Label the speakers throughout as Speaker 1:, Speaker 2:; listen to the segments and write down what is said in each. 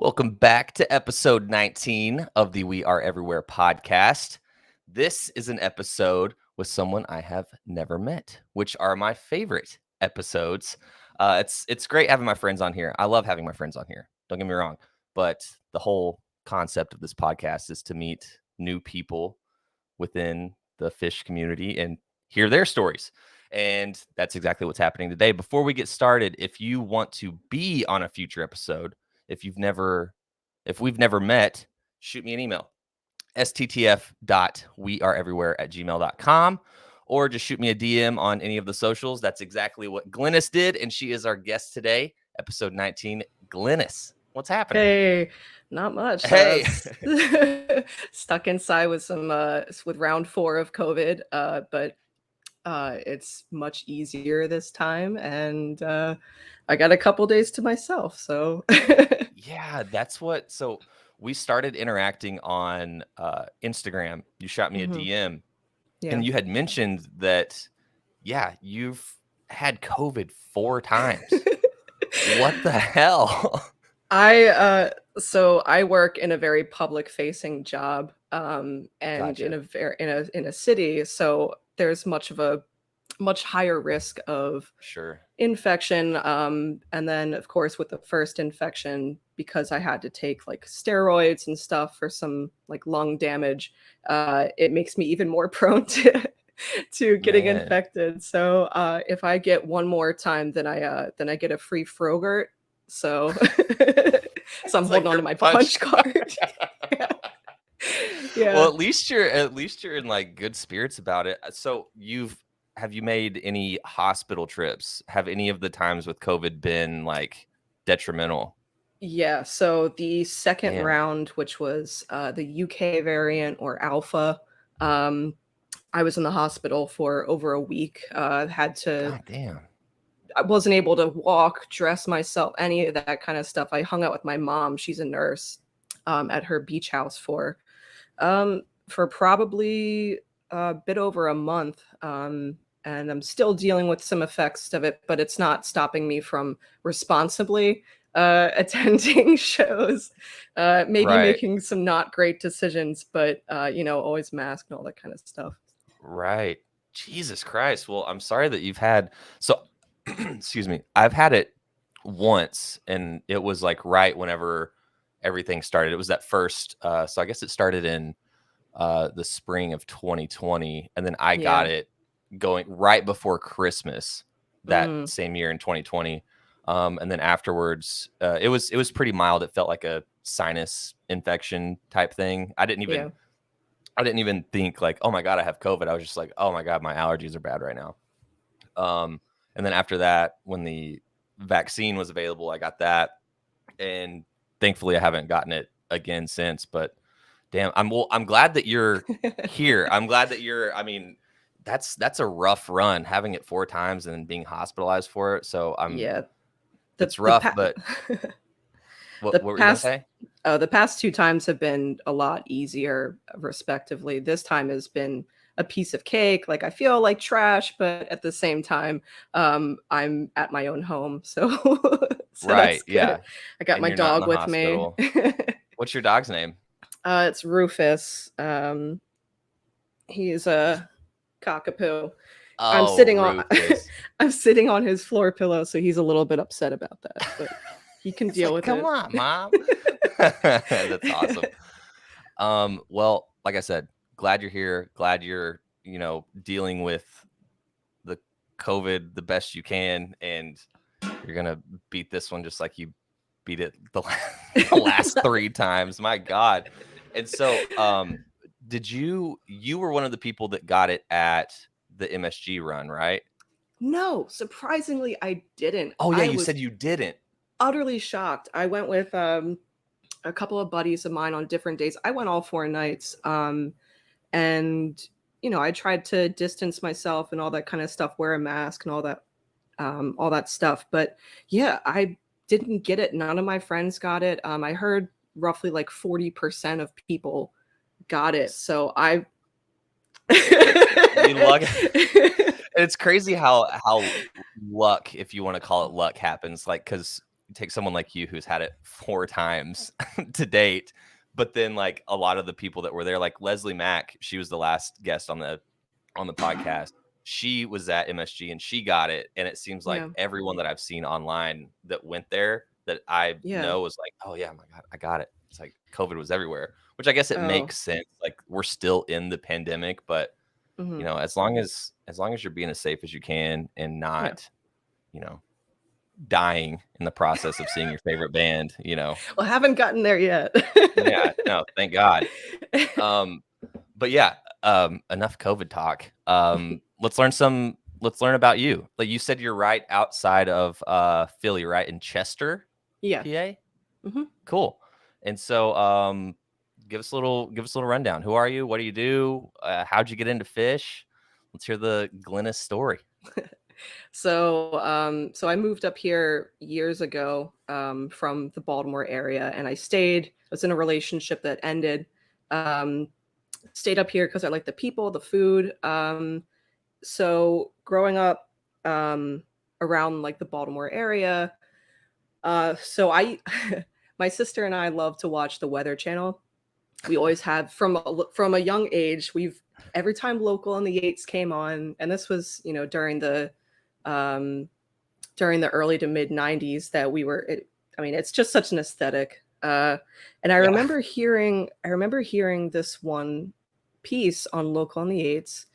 Speaker 1: Welcome back to episode 19 of the We Are Everywhere podcast. This is an episode with someone I have never met, which are my favorite episodes. It's great having my friends on here. I love having my friends on here. Don't get me wrong, but the whole concept of this podcast is to meet new people within the fish community and hear their stories. And that's exactly what's happening today. Before we get started, if you want to be on a future episode, if we've never met, shoot me an email, sttf.weareverywhere@gmail.com, or just shoot me a DM on any of the socials. That's exactly what Glynnis did, and she is our guest today, episode 19. Glynnis, what's happening?
Speaker 2: Hey, not much.
Speaker 1: Hey.
Speaker 2: Stuck inside with some with round 4 of COVID, but it's much easier this time, and I got a couple days to myself. So
Speaker 1: Yeah, that's what. So we started interacting on Instagram. You shot me a DM,
Speaker 2: yeah.
Speaker 1: and you had mentioned that, yeah, you've had COVID 4 times. What the hell?
Speaker 2: So I work in a very public-facing job, and
Speaker 1: Gotcha.
Speaker 2: in a city, so there's much higher risk of
Speaker 1: Sure.
Speaker 2: infection. And then of course with the first infection, because I had to take like steroids and stuff for some like lung damage, it makes me even more prone to getting
Speaker 1: Man.
Speaker 2: infected. So if I get one more time, then I get a free Frogurt. So so I'm
Speaker 1: It's like
Speaker 2: holding on
Speaker 1: your
Speaker 2: to my punch card. Yeah.
Speaker 1: Well, at least you're in like good spirits about it. So have you made any hospital trips? Have any of the times with COVID been like detrimental?
Speaker 2: Yeah, so the second
Speaker 1: Damn.
Speaker 2: round, which was the UK variant or Alpha, I was in the hospital for over a week. Had to,
Speaker 1: God damn.
Speaker 2: I wasn't able to walk, dress myself, any of that kind of stuff. I hung out with my mom. She's a nurse, at her beach house for probably a bit over a month. And I'm still dealing with some effects of it, but it's not stopping me from responsibly attending shows, maybe
Speaker 1: Right.
Speaker 2: making some not great decisions, but always masked and all that kind of stuff.
Speaker 1: Right. Jesus Christ. Well, I'm sorry that you've had excuse me. I've had it once, and it was like right whenever everything started. It was that first so I guess it started in the spring of 2020, and then I got it going right before Christmas that same year in 2020. And then afterwards, it was pretty mild. It felt like a sinus infection type thing. I didn't even think like, oh my God, I have COVID. I was just like, oh my God, my allergies are bad right now. And then after that, when the vaccine was available, I got that, and thankfully I haven't gotten it again since. But damn, I'm glad that you're here. I'm glad that I mean, that's a rough run, having it 4 times and then being hospitalized for it. So it's rough, but what were you gonna say?
Speaker 2: The past 2 times have been a lot easier, respectively. This time has been a piece of cake. Like I feel like trash, but at the same time, I'm at my own home, so, so
Speaker 1: Right,
Speaker 2: that's good.
Speaker 1: yeah.
Speaker 2: I got
Speaker 1: And
Speaker 2: my
Speaker 1: you're not in
Speaker 2: dog
Speaker 1: the
Speaker 2: with
Speaker 1: hospital.
Speaker 2: me.
Speaker 1: What's your dog's name?
Speaker 2: It's Rufus. He's a cockapoo. I'm
Speaker 1: Oh,
Speaker 2: sitting on
Speaker 1: Rufus.
Speaker 2: I'm sitting on his floor pillow, so he's a little bit upset about that, but he can deal with
Speaker 1: Come
Speaker 2: it.
Speaker 1: on, Mom. That's awesome. Well, like I said, glad you're here. Glad you're, dealing with the COVID the best you can, and you're gonna beat this one just like you beat it the last 3 times. My God. And so, you were one of the people that got it at the MSG run, right?
Speaker 2: No, surprisingly, I didn't.
Speaker 1: Oh yeah,
Speaker 2: I
Speaker 1: you
Speaker 2: was
Speaker 1: said you didn't.
Speaker 2: utterly shocked. I went with a couple of buddies of mine on different days. I went all 4 nights. And I tried to distance myself and all that kind of stuff, wear a mask and all that stuff. But yeah, I didn't get it. None of my friends got it. I heard roughly like 40% of people got it. So I
Speaker 1: You luck. It's crazy how luck, if you want to call it luck, happens. Like, because take someone like you who's had it 4 times to date, but then like a lot of the people that were there, like Leslie Mack, she was the last guest on the podcast. She was at MSG and she got it, and it seems like
Speaker 2: Yeah.
Speaker 1: everyone that I've seen online that went there that I
Speaker 2: Yeah.
Speaker 1: know was like, oh yeah, my God, I got it. It's like COVID was everywhere, which I guess it
Speaker 2: Oh.
Speaker 1: makes sense. Like we're still in the pandemic, but
Speaker 2: Mhm.
Speaker 1: you know, as long as you're being as safe as you can and not, you know, dying in the process of seeing your favorite band, you know.
Speaker 2: Well, I haven't gotten there yet.
Speaker 1: Yeah, no, thank God. But yeah, enough COVID talk. Let's learn about you. Like you said, you're right outside of Philly, right? In Chester,
Speaker 2: Yeah.
Speaker 1: PA.
Speaker 2: Mhm.
Speaker 1: Cool. And so give us a little rundown. Who are you? What do you do? How'd you get into Phish? Let's hear the Glynnis story.
Speaker 2: So, so I moved up here years ago from the Baltimore area, and I was in a relationship that ended. Um, Stayed up here because I like the people, the food. So growing up around like the Baltimore area, so I, my sister and I love to watch the Weather Channel. We always have from a young age. Every time Local on the Eights came on, and this was um, during the early to mid '90s that I mean, it's just such an aesthetic. And
Speaker 1: Yeah.
Speaker 2: I remember hearing this one piece on Local on the Eights,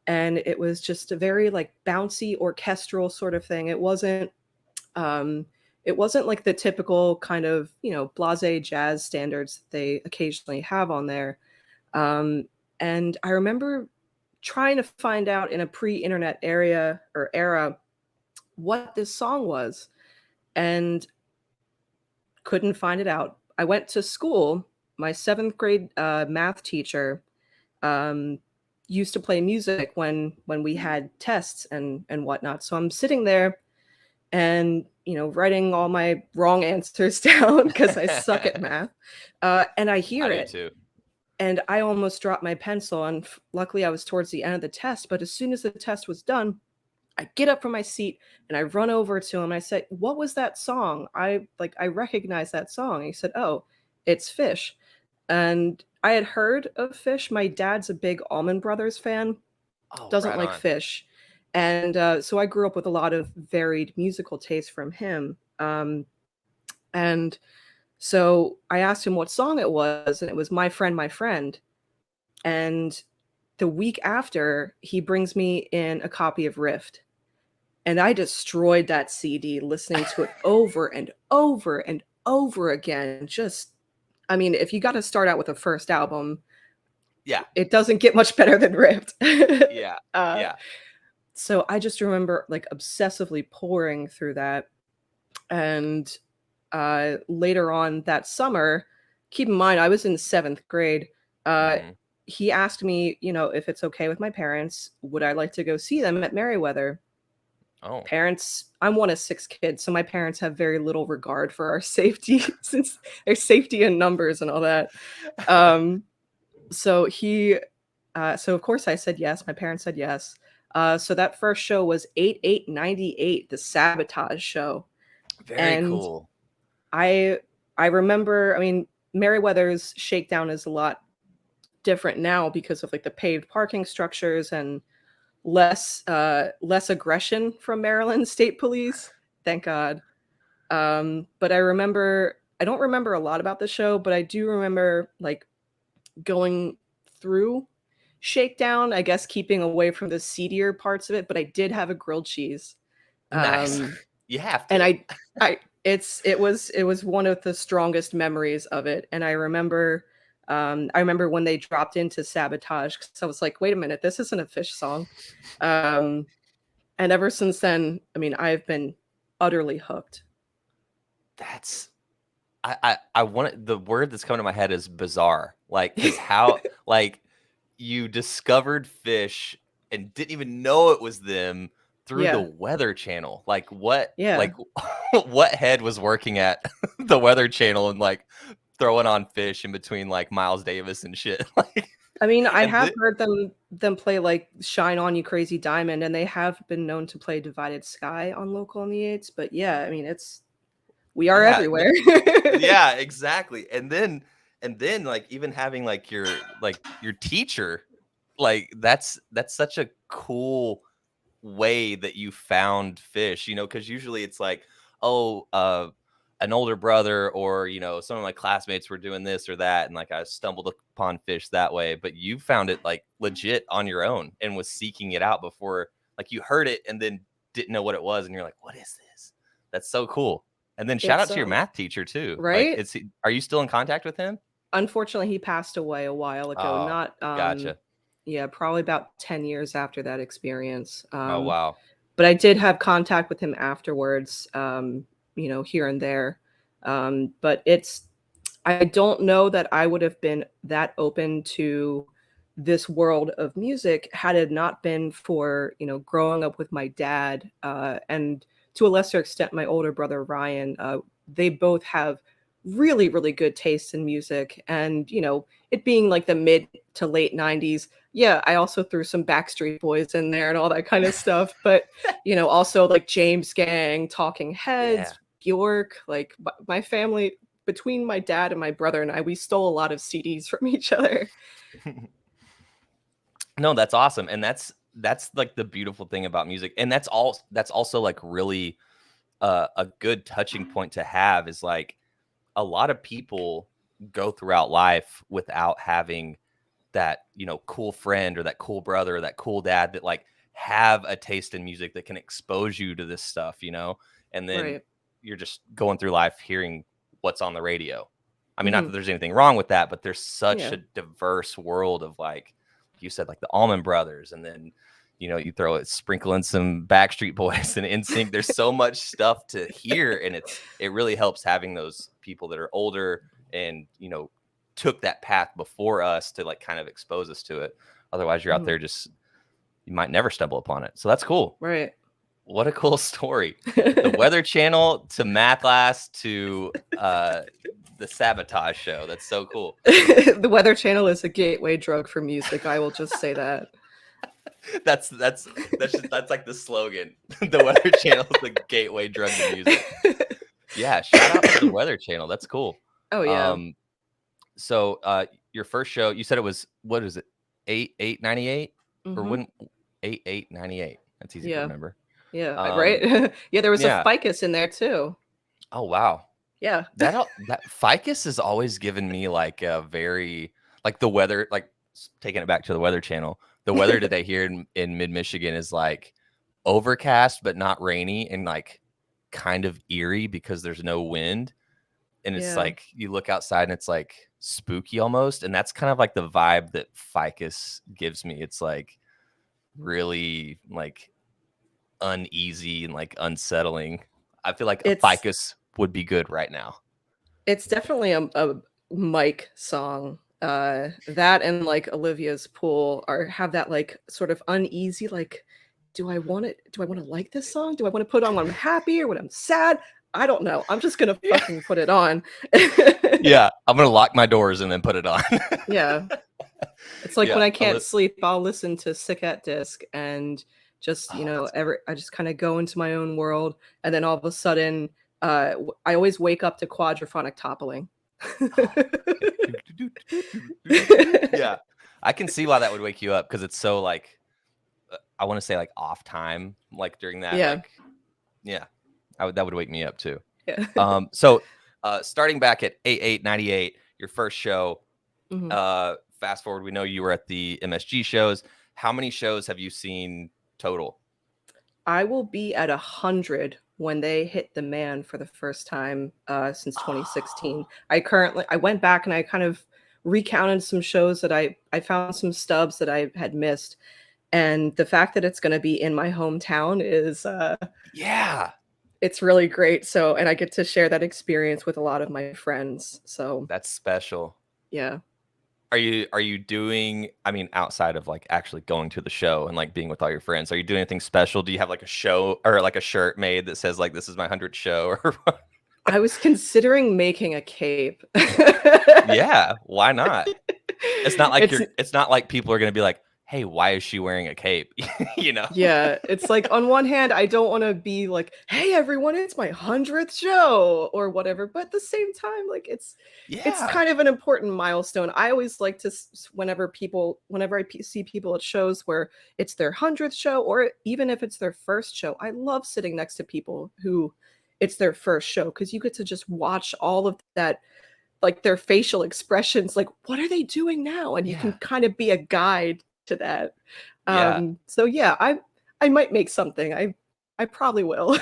Speaker 2: and it was just a very like bouncy orchestral sort of thing. Um, it wasn't like the typical kind of, blasé jazz standards that they occasionally have on there. Um, and I remember trying to find out in a pre-internet era what this song was, and couldn't find it out. I went to school. My seventh grade math teacher um, used to play music when we had tests and whatnot. So I'm sitting there and writing all my wrong answers down because I suck at math, and I hear
Speaker 1: I do
Speaker 2: it,
Speaker 1: too.
Speaker 2: and I almost dropped my pencil. And luckily, I was towards the end of the test. But as soon as the test was done, I get up from my seat and I run over to him. And I said, "What was that song? I recognize that song." And he said, "Oh, it's Phish." And I had heard of Phish. My dad's a big Allman Brothers fan,
Speaker 1: Oh,
Speaker 2: doesn't
Speaker 1: right
Speaker 2: like
Speaker 1: on.
Speaker 2: Phish. And so I grew up with a lot of varied musical tastes from him. And so I asked him what song it was, and it was My Friend, My Friend. And the week after, he brings me in a copy of Rift. And I destroyed that CD, listening to it over and over and over again. I mean, if you got to start out with the first album,
Speaker 1: Yeah.
Speaker 2: it doesn't get much better than Rift.
Speaker 1: Yeah.
Speaker 2: uh,
Speaker 1: Yeah.
Speaker 2: So I just remember like obsessively pouring through that. And later on that summer, keep in mind, I was in seventh grade.
Speaker 1: Mhm.
Speaker 2: He asked me, if it's okay with my parents, would I like to go see them at Merriweather?
Speaker 1: Oh.
Speaker 2: Parents, I'm one of 6 kids, so my parents have very little regard for our safety since there's safety in numbers and all that. So so of course I said yes. My parents said yes. So that first show was 8/8/98, the Sabotage show.
Speaker 1: Very
Speaker 2: And
Speaker 1: cool.
Speaker 2: I remember, I mean, Merriweather's shakedown is a lot different now because of like the paved parking structures and less aggression from Maryland State Police. Thank God. But I don't remember a lot about the show, but I do remember like going through Shakedown, I guess keeping away from the seedier parts of it, but I did have a grilled cheese.
Speaker 1: Nice. You have
Speaker 2: And
Speaker 1: to.
Speaker 2: it was one of the strongest memories of it. And I remember when they dropped into Sabotage, because I was like, wait a minute, this isn't a Phish song. And ever since then, I mean, I've been utterly hooked.
Speaker 1: That's I want the word that's coming to my head is bizarre. Like, because how like you discovered Phish and didn't even know it was them through the
Speaker 2: Yeah.
Speaker 1: Weather Channel. Like what?
Speaker 2: Yeah.
Speaker 1: Like what head was working at the Weather Channel and like throwing on Phish in between like Miles Davis and shit? Like,
Speaker 2: I mean, I
Speaker 1: and
Speaker 2: have heard them play like Shine On You Crazy Diamond, and they have been known to play Divided Sky on Local on the Eights. But yeah, I mean, it's We are
Speaker 1: Yeah,
Speaker 2: everywhere.
Speaker 1: yeah, exactly. And then like even having like your teacher, like that's such a cool way that you found Fish, you know, because usually it's like, oh, an older brother or, you know, some of my classmates were doing this or that. And like I stumbled upon Fish that way. But you found it like legit on your own and was seeking it out before, like you heard it and then didn't know what it was. And you're like, what is this? That's so cool. And then shout out
Speaker 2: It's
Speaker 1: to your math teacher too. Like,
Speaker 2: right.
Speaker 1: are you still in contact with him?
Speaker 2: Unfortunately, he passed away a while ago.
Speaker 1: Oh,
Speaker 2: Not
Speaker 1: gotcha.
Speaker 2: yeah, probably about 10 years after that experience.
Speaker 1: Oh, wow.
Speaker 2: But I did have contact with him afterwards, you know, here and there. But I don't know that I would have been that open to this world of music had it not been for, you know, growing up with my dad, and to a lesser extent, my older brother, Ryan. They both have really, really good taste in music. And, you know, it being like the mid to late 90s, yeah, I also threw some Backstreet Boys in there and all that kind of stuff. But, you know, also like James Gang, Talking
Speaker 1: Yeah.
Speaker 2: Heads, Bjork, like my family, between my dad and my brother and I, we stole a lot of CDs from each other.
Speaker 1: No, that's awesome. And that's like the beautiful thing about music. And that's also like really a good touching point to have is like a lot of people go throughout life without having that, you know, cool friend or that cool brother or that cool dad that like have a taste in music that can expose you to this stuff, you know, and then
Speaker 2: Right.
Speaker 1: you're just going through life hearing what's on the radio. I mean, not that
Speaker 2: Hmm.
Speaker 1: there's anything wrong with that, but there's such
Speaker 2: Yeah.
Speaker 1: a diverse world of like you said, like the Allman Brothers, and then you know you throw it, sprinkle in some Backstreet Boys and NSYNC. There's so much stuff to hear, and it really helps having those people that are older and you know took that path before us to like kind of expose us to it. Otherwise, you're out
Speaker 2: Mhm.
Speaker 1: there just you might never stumble upon it. So that's cool.
Speaker 2: Right.
Speaker 1: What a cool story. The Weather Channel to math class to the Sabotage show. That's so cool.
Speaker 2: The Weather Channel is a gateway drug for music. I will just say that.
Speaker 1: That's like the slogan. The Weather Channel is the gateway drug to music. Yeah, shout out to the Weather Channel. That's cool.
Speaker 2: Oh yeah.
Speaker 1: So your first show, you said it was what is it? 8/8/98 or
Speaker 2: Hmm.
Speaker 1: when 8/8/98. That's easy to
Speaker 2: Yeah.
Speaker 1: remember.
Speaker 2: Yeah.
Speaker 1: Um
Speaker 2: Right. Yeah. There was a
Speaker 1: yeah.
Speaker 2: ficus in there too.
Speaker 1: Oh wow.
Speaker 2: Yeah.
Speaker 1: That Ficus has always given me like a very like the weather, like taking it back to the Weather Channel. The weather today here in mid Michigan is like overcast but not rainy and like kind of eerie because there's no wind. And it's
Speaker 2: Yeah.
Speaker 1: like you look outside and it's like spooky almost. And that's kind of like the vibe that Ficus gives me. It's like really like uneasy and like unsettling. I feel like a
Speaker 2: It's
Speaker 1: Ficus would be good right now.
Speaker 2: it's definitely a Mike song. That and like Olivia's Pool are have that like sort of uneasy like, do I want it? Do I want to like this song? Do I want to put on when I'm happy or when I'm sad? I don't know. I'm just gonna
Speaker 1: Yeah.
Speaker 2: fucking put it on.
Speaker 1: Yeah. I'm going to lock my doors and then put it on.
Speaker 2: Yeah. It's like when
Speaker 1: Yeah.
Speaker 2: I can't sleep, I'll listen to Sick at Disc and just, you
Speaker 1: Oh,
Speaker 2: know,
Speaker 1: that's good.
Speaker 2: I just kind of go into my own world. And then all of a sudden, I always wake up to quadraphonic toppling.
Speaker 1: Oh. Yeah. I can see why that would wake you up because it's so like, I want to say like off time, like during that,
Speaker 2: Yeah.
Speaker 1: like, yeah, that would wake me up too.
Speaker 2: Yeah.
Speaker 1: So starting back at 8/8/98, your first show,
Speaker 2: Mhm.
Speaker 1: fast forward, we know you were at the MSG shows. How many shows have you seen total?
Speaker 2: I will be at 100 when they hit the man for the first time since 2016. I went back and I kind of recounted some shows that I found some stubs that I had missed. And the fact that it's going to be in my hometown is
Speaker 1: Yeah,
Speaker 2: it's really great. So, and I get to share that experience with a lot of my friends. So,
Speaker 1: that's special.
Speaker 2: yeah.
Speaker 1: Are you doing, I mean, outside of like actually going to the show and like being with all your friends, are you doing anything special? Do you have like a show or like a shirt made that says like this is my 100th show or
Speaker 2: I was considering making a cape.
Speaker 1: yeah, why not? It's not like
Speaker 2: It's
Speaker 1: it's not like people are going to be like, hey, why is she wearing a cape? You know?
Speaker 2: Yeah, it's like on one hand, I don't want to be like, "Hey everyone, it's my 100th show" or whatever, but at the same time, like it's
Speaker 1: Yeah.
Speaker 2: kind of an important milestone. I always like to whenever see people at shows where it's their 100th show or even if it's their first show, I love sitting next to people who it's their first show because you get to just watch all of that, like their facial expressions, like what are they doing now? And you can
Speaker 1: Yeah.
Speaker 2: kind of be a guide to that.
Speaker 1: Yeah.
Speaker 2: So yeah, I might make something. I probably will.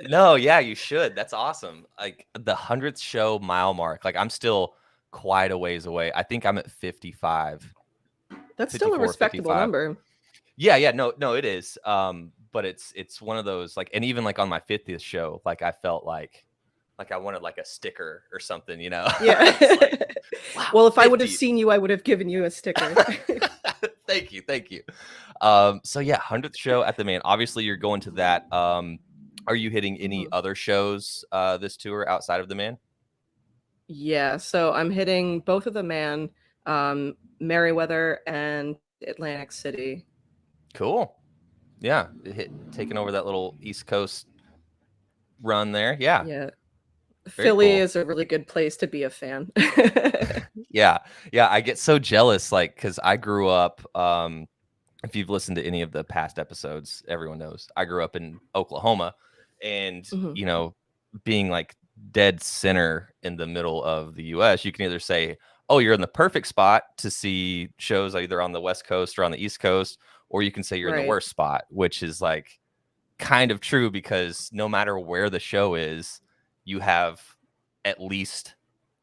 Speaker 1: No, yeah, you should. That's awesome. Like the 100th show mile mark. Like I'm still quite a ways away. I think I'm at 55,
Speaker 2: That's still a
Speaker 1: 54,
Speaker 2: respectable
Speaker 1: 55.
Speaker 2: number.
Speaker 1: Yeah, yeah, no, it is. But it's one of those like, and even like on my 50th show, like I felt like I wanted like a sticker or something, you know?
Speaker 2: Yeah.
Speaker 1: It's like, wow,
Speaker 2: Well, if I would have
Speaker 1: 50.
Speaker 2: seen you, I would have given you a sticker.
Speaker 1: Thank you, thank you. So yeah, 100th show at the Man. Obviously, you're going to that. Are you hitting any
Speaker 2: Mhm.
Speaker 1: other shows this tour outside of the Man?
Speaker 2: Yeah, so I'm hitting both of the Man, Merriweather and Atlantic City.
Speaker 1: Cool. Yeah, taking over that little East Coast run there. Yeah,
Speaker 2: Yeah.
Speaker 1: very
Speaker 2: Philly
Speaker 1: cool.
Speaker 2: is a really good place to be a fan.
Speaker 1: Yeah, yeah, I get so jealous, like, because I grew up. If you've listened to any of the past episodes, everyone knows I grew up in Oklahoma, and
Speaker 2: Mhm.
Speaker 1: you know, being like dead center in the middle of the U.S., you can either say, "Oh, you're in the perfect spot to see shows either on the West Coast or on the East Coast," or you can say you're in the
Speaker 2: Right.
Speaker 1: worst spot, which is like kind of true because no matter where the show is, you have at least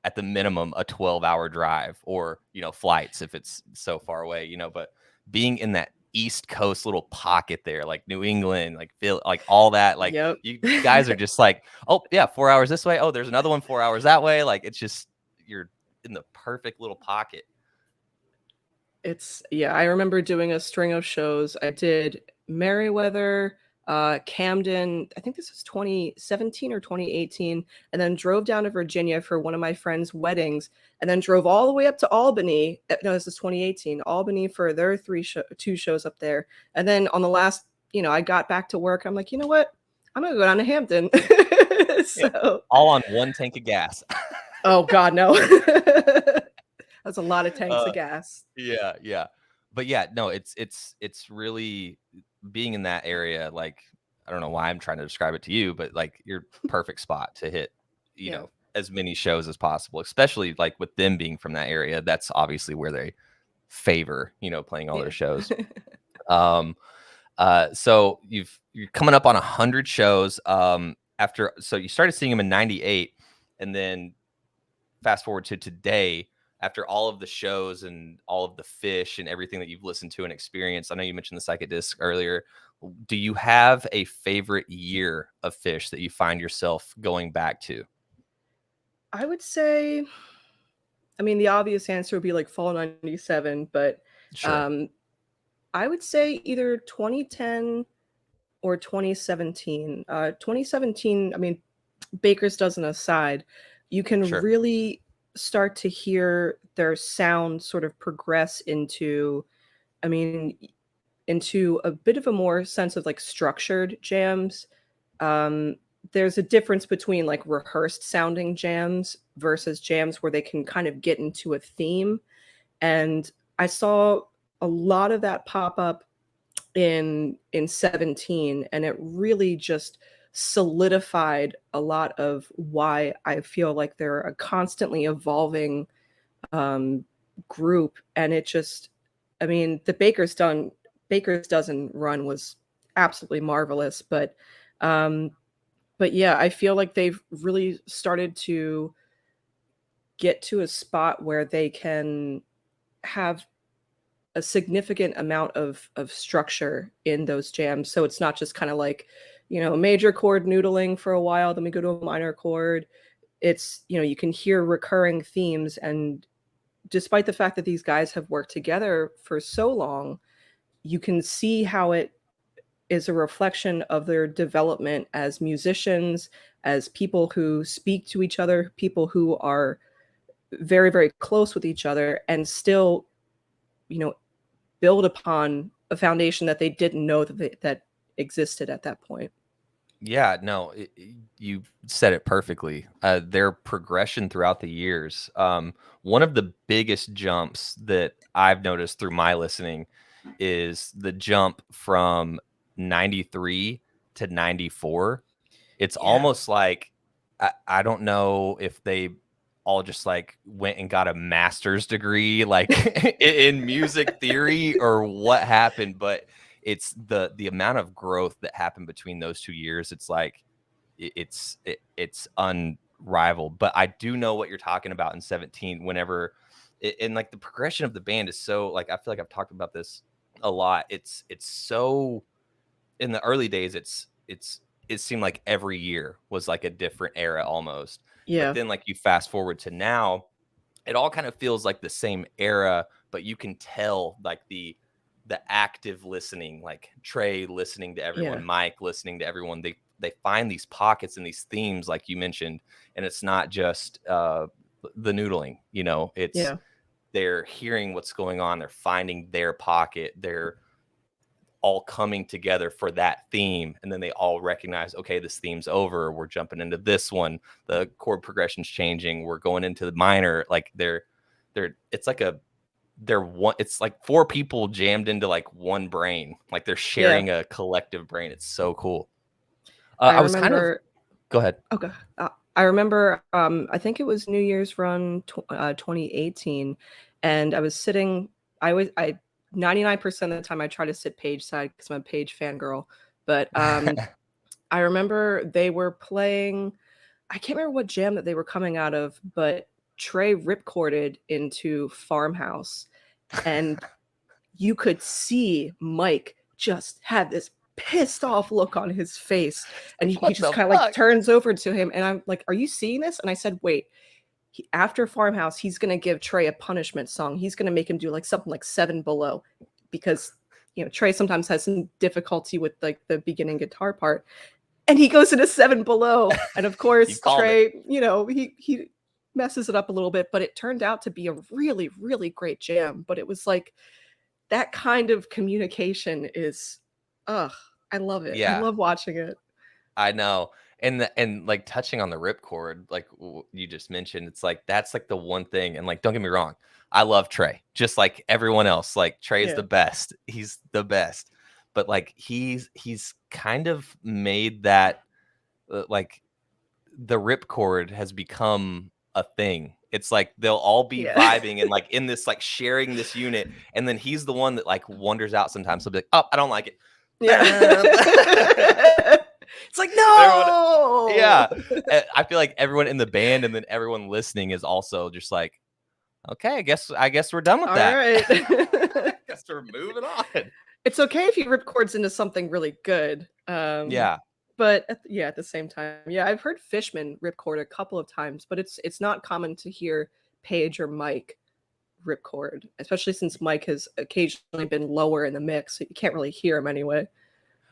Speaker 1: at the minimum a 12-hour drive or, you know, flights if it's so far away, you know, but being in that East Coast little pocket there, like New England, like Phil, like all that, like
Speaker 2: Yep.
Speaker 1: you guys are just like, oh yeah, 4 hours this way. Oh, there's another one 4 hours that way. Like it's just you're in the perfect little pocket.
Speaker 2: It's yeah, I remember doing a string of shows. I did Merriweather, Camden, I think this was 2017 or 2018, and then drove down to Virginia for one of my friends' weddings, and then drove all the way up to Albany. No, this is 2018, Albany for their two shows up there. And then on the last, I got back to work. I'm like, you know what? I'm gonna go down to Hampton.
Speaker 1: Yeah.
Speaker 2: So,
Speaker 1: All on one tank of gas.
Speaker 2: oh God, no. That's a lot of tanks
Speaker 1: uh,
Speaker 2: of gas.
Speaker 1: Yeah, yeah. But yeah, no, it's really being in that area, like I don't know why I'm trying to describe it to you, but like your perfect spot to hit, you
Speaker 2: Yeah.
Speaker 1: know, as many shows as possible, especially like with them being from that area. That's obviously where they favor, you know, playing all their
Speaker 2: Yeah.
Speaker 1: shows. Um so you're coming up on 100 shows. After so you started seeing them in 98 and then fast forward to today, after all of the shows and all of the Phish and everything that you've listened to and experienced, I know you mentioned the Psychic Disc earlier. Do you have a favorite year of Phish that you find yourself going back to?
Speaker 2: I would say, I mean, the obvious answer would be like fall 97, but
Speaker 1: Sure,
Speaker 2: um, I would say either 2010 or 2017. 2017, I mean, Baker's dozen aside, you can
Speaker 1: sure,
Speaker 2: really start to hear their sound sort of progress into, I mean, into a bit of a more sense of like structured jams. Um, there's a difference between like rehearsed sounding jams versus jams where they can kind of get into a theme. And I saw a lot of that pop up in 17, and it really just solidified a lot of why I feel like they're a constantly evolving um, group. And it just, I mean, the Baker's dozen run was absolutely marvelous, um, but yeah, I feel like they've really started to get to a spot where they can have a significant amount of structure in those jams. So it's not just kind of like, major chord noodling for a while, then we go to a minor chord. It's, you can hear recurring themes. And despite the fact that these guys have worked together for so long, you can see how it is a reflection of their development as musicians, as people who speak to each other, people who are very, very close with each other and still, you know, build upon a foundation that they didn't know that existed at that point.
Speaker 1: Yeah, no, you said it perfectly. Their progression throughout the years. One of the biggest jumps that I've noticed through my listening is the jump from 93 to 94. It's
Speaker 2: Yeah.
Speaker 1: almost like I don't know if they all just like went and got a master's degree like in music theory or what happened, but it's the amount of growth that happened between those 2 years. It's like it's unrivaled. But I do know what you're talking about in 17 whenever and like the progression of the band is so like I feel like I've talked about this a lot. It's so in the early days it seemed like every year was like a different era almost. But
Speaker 2: Yeah.
Speaker 1: then like you fast forward to now, it all kind of feels like the same era, but you can tell like the active listening, like Trey listening to everyone,
Speaker 2: Yeah.
Speaker 1: Mike listening to everyone. They find these pockets and these themes like you mentioned, and it's not just the noodling, you know, it's
Speaker 2: Yeah.
Speaker 1: they're hearing what's going on, they're finding their pocket, they're all coming together for that theme, and then they all recognize, okay, this theme's over, we're jumping into this one, the chord progression's changing, we're going into the minor. Like they're it's like they're one, it's like four people jammed into like one brain, like they're
Speaker 2: Yeah.
Speaker 1: sharing a collective brain. It's so cool.
Speaker 2: I
Speaker 1: I was kind of
Speaker 2: remember.
Speaker 1: go ahead.
Speaker 2: Okay. I remember. I think it was New Year's run 2018, and I was sitting. I 99% of the time I try to sit Page side because I'm a Page fangirl. But I remember they were playing. I can't remember what jam that they were coming out of, but Trey ripcorded into Farmhouse, and you could see Mike just had this pissed off look on his face, and he
Speaker 1: What
Speaker 2: just
Speaker 1: the
Speaker 2: kind of like
Speaker 1: fuck?
Speaker 2: turns over to him, and I'm like, are you seeing this? And I said, wait, after Farmhouse he's going to give Trey a punishment song. He's going to make him do like something like Seven Below, because Trey sometimes has some difficulty with like the beginning guitar part, and he goes into Seven Below, and of
Speaker 1: You
Speaker 2: course
Speaker 1: called it.
Speaker 2: Trey, he messes it up a little bit, but it turned out to be a really, really great jam. But it was like that kind of communication is, ugh, I love it. I
Speaker 1: Yeah,
Speaker 2: love watching it.
Speaker 1: I know. And like touching on the ripcord, like you just mentioned, it's like that's like the one thing. And like, don't get me wrong, I love Trey, just like everyone else. Like Trey is
Speaker 2: Yeah.
Speaker 1: the best. He's the best. But like he's kind of made that like the ripcord has become a thing. It's like they'll all be
Speaker 2: Yeah.
Speaker 1: vibing and like in this like sharing this unit, and then he's the one that like wanders out sometimes. He'll be like, "Oh, I don't like it."
Speaker 2: Yeah. It's like,
Speaker 1: Everyone,
Speaker 2: no.
Speaker 1: yeah. I feel like everyone in the band and then everyone listening is also just like, okay, I guess we're done with
Speaker 2: All
Speaker 1: that.
Speaker 2: right.
Speaker 1: I guess we're moving on.
Speaker 2: It's okay if you rip chords into something really good.
Speaker 1: Yeah.
Speaker 2: But at the same time, yeah, I've heard Fishman ripcord a couple of times, but it's not common to hear Page or Mike ripcord, especially since Mike has occasionally been lower in the mix, so you can't really hear him anyway.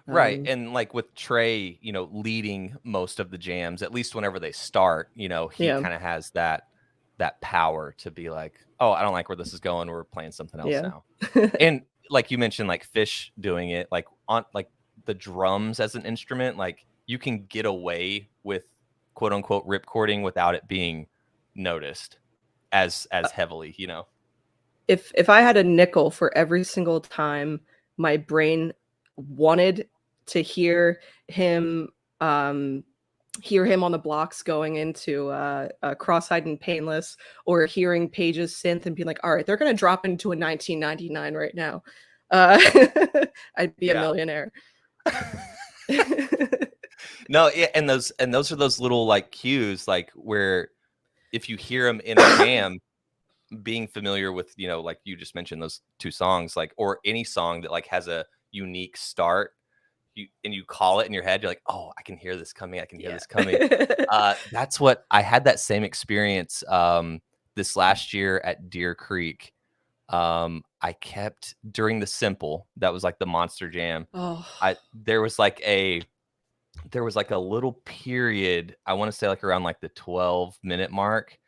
Speaker 1: Right. And like with Trey, leading most of the jams, at least whenever they start, he
Speaker 2: Yeah,
Speaker 1: kind of has that power to be like, oh, I don't like where this is going. We're playing something else
Speaker 2: yeah,
Speaker 1: now. And like you mentioned, like Phish doing it, like on like the drums as an instrument, like you can get away with quote unquote ripcording without it being noticed as heavily.
Speaker 2: if I had a nickel for every single time my brain wanted to him um hear him on the blocks going into cross-eyed and painless, or hearing Page's synth and being like, all right, they're going to drop into a 1999 right now, uh I'd be a
Speaker 1: Yeah.
Speaker 2: millionaire.
Speaker 1: No, yeah, and those are those little like cues, like where if you hear them in a jam, being familiar with, like you just mentioned those two songs, like, or any song that like has a unique start, you call it in your head, you're like, oh, I can hear this coming. I can hear
Speaker 2: Yeah.
Speaker 1: this coming. That's what I had that same experience this last year at Deer Creek. I kept during the Simple, that was like the Monster Jam.
Speaker 2: Oh,
Speaker 1: There was like a little period, I want to say like around like the 12-minute mark,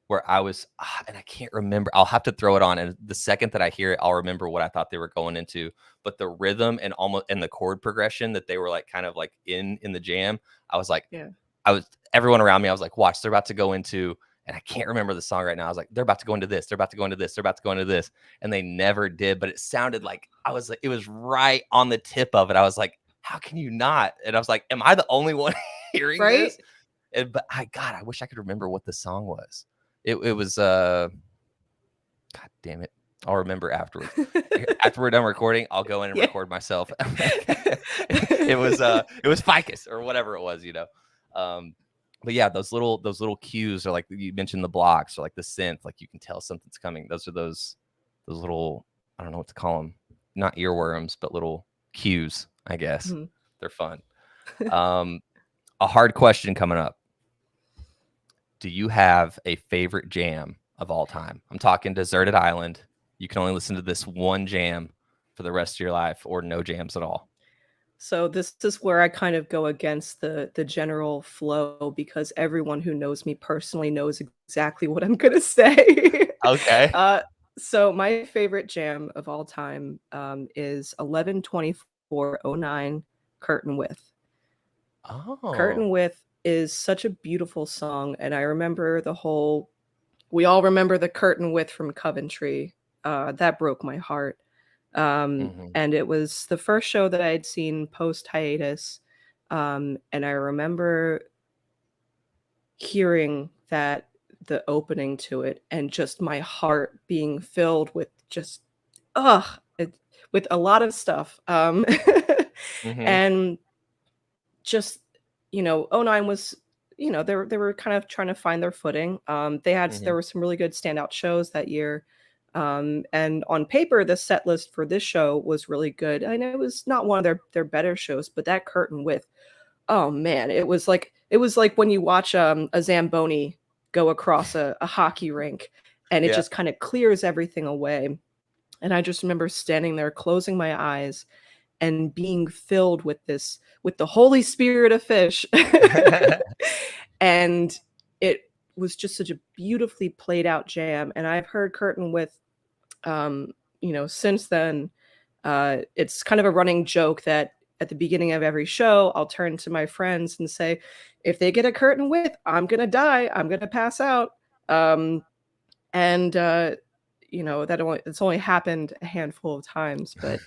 Speaker 1: where I was, and I can't remember. I'll have to throw it on, and the second that I hear it, I'll remember what I thought they were going into. But the rhythm and the chord progression that they were like kind of like in the jam, I was like,
Speaker 2: Yeah.
Speaker 1: everyone around me, I was like, watch, they're about to go into, and I can't remember the song right now. I was like, they're about to go into this, they're about to go into this, they're about to go into this, and they never did. But it sounded like it was right on the tip of it. I was like, how can you not? And I was like, am I the only one hearing
Speaker 2: Right?
Speaker 1: this? But I wish I could remember what the song was. It was God damn it. I'll remember afterwards. After we're done recording, I'll go in and
Speaker 2: Yeah.
Speaker 1: record myself. It was Ficus or whatever it was, you know. But yeah, those little cues are like you mentioned, the blocks or like the synth, like you can tell something's coming. Those are those little, I don't know what to call them, not earworms, but little cues, I guess.
Speaker 2: Mhm.
Speaker 1: They're fun. A hard question coming up. Do you have a favorite jam of all time? I'm talking Deserted Island. You can only listen to this one jam for the rest of your life, or no jams at all.
Speaker 2: So this is where I kind of go against the general flow, because everyone who knows me personally knows exactly what I'm gonna say.
Speaker 1: Okay.
Speaker 2: So my favorite jam of all time is 11/24/09 Curtain With. Curtain
Speaker 1: Oh.
Speaker 2: With is such a beautiful song, and I remember we all remember the Curtain With from Coventry. That broke my heart.
Speaker 1: Mm-hmm.
Speaker 2: And it was the first show that I had seen post hiatus. And I remember hearing the opening to it, and just my heart being filled with just, ugh, with a lot of stuff.
Speaker 1: Mm-hmm.
Speaker 2: And just, oh nine was, they were kind of trying to find their footing.
Speaker 1: Mm-hmm.
Speaker 2: There were some really good standout shows that year. And on paper, the set list for this show was really good. I know it was not one of their better shows, but that Curtain With, oh man, it was like when you watch a Zamboni go across a hockey rink, and it
Speaker 1: Yeah.
Speaker 2: just kind of clears everything away. And I just remember standing there, closing my eyes, and being filled with the Holy Spirit of Phish. And it was just such a beautifully played out jam. And I've heard Curtain With, since then. It's kind of a running joke that at the beginning of every show, I'll turn to my friends and say, if they get a Curtain With, I'm gonna die, I'm gonna pass out. And it's only happened a handful of times, but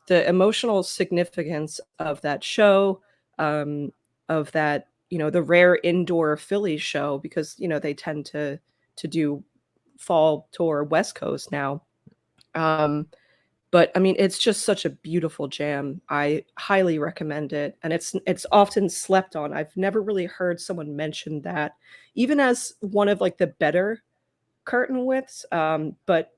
Speaker 2: the emotional significance of that show, of that, the rare indoor Philly show, because they tend to do fall tour West Coast now. But I mean, it's just such a beautiful jam. I highly recommend it, and it's often slept on. I've never really heard someone mention that, even as one of like the better Curtain Widths. But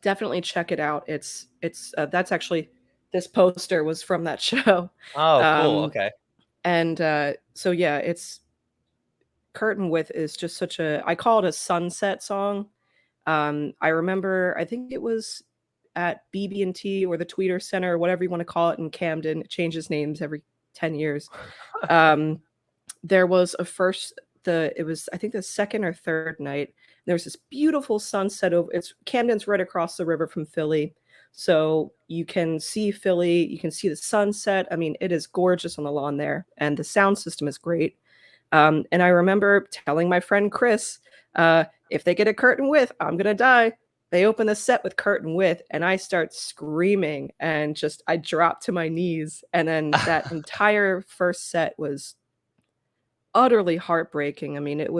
Speaker 2: definitely check it out. It's that's actually, this poster was from that show.
Speaker 1: Oh, cool.
Speaker 2: Um,
Speaker 1: Okay.
Speaker 2: and so yeah, it's Curtain Width is just such I call it a sunset song. I remember, I think it was at BB&T or the Tweeter Center, or whatever you want to call it in Camden. It changes names every 10 years. There was it was, I think, the second or third night. There was this beautiful sunset over, Camden's right across the river from Philly. So you can see Philly, you can see the sunset. I mean, it is gorgeous on the lawn there, and the sound system is great. And I remember telling my friend Chris, if they get a Curtain With, I'm going to die. They open the set with Curtain With, and I start screaming, and just, I drop to my knees. And then that entire first set was utterly heartbreaking. I mean, it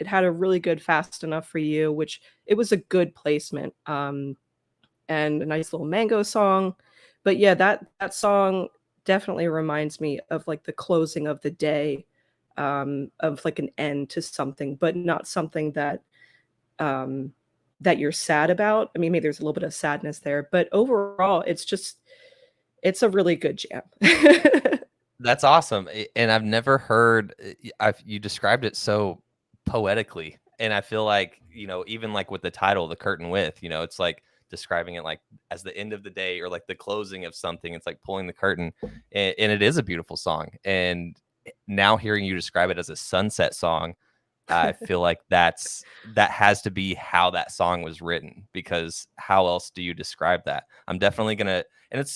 Speaker 2: had a really good Fast Enough for You, which it was a good placement. And a nice little Mango song. But yeah, that song definitely reminds me of like the closing of the day, of like an end to something, but not something um, that you're sad about. I mean, maybe there's a little bit of sadness there, but overall, it's a really good jam.
Speaker 1: That's awesome. And I've never heard, you described it so poetically. And I feel like, even like with the title, The Curtain With, it's like describing it like as the end of the day, or like the closing of something. It's like pulling the curtain. And it is a beautiful song. And now hearing you describe it as a sunset song, I feel like that has to be how that song was written, because how else do you describe that? I'm definitely gonna, and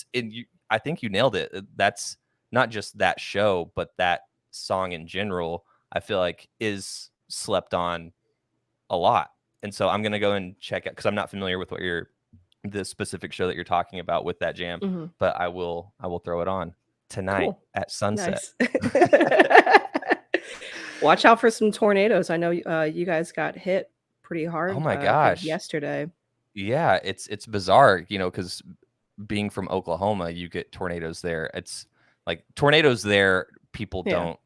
Speaker 1: I think you nailed it. That's not just that show, but that song in general, I feel like is slept on a lot. And so I'm gonna go and check it, because I'm not familiar with the specific show that you're talking about with that jam,
Speaker 2: Hmm.
Speaker 1: but I will throw it on tonight
Speaker 2: Cool.
Speaker 1: at sunset.
Speaker 2: Nice. Watch out for some tornadoes. I know you guys got hit pretty
Speaker 1: Oh
Speaker 2: hard,
Speaker 1: my
Speaker 2: I think
Speaker 1: gosh.
Speaker 2: yesterday.
Speaker 1: Yeah, it's bizarre, because being from Oklahoma, you get tornadoes there. It's like tornadoes there, people
Speaker 2: Yeah.
Speaker 1: don't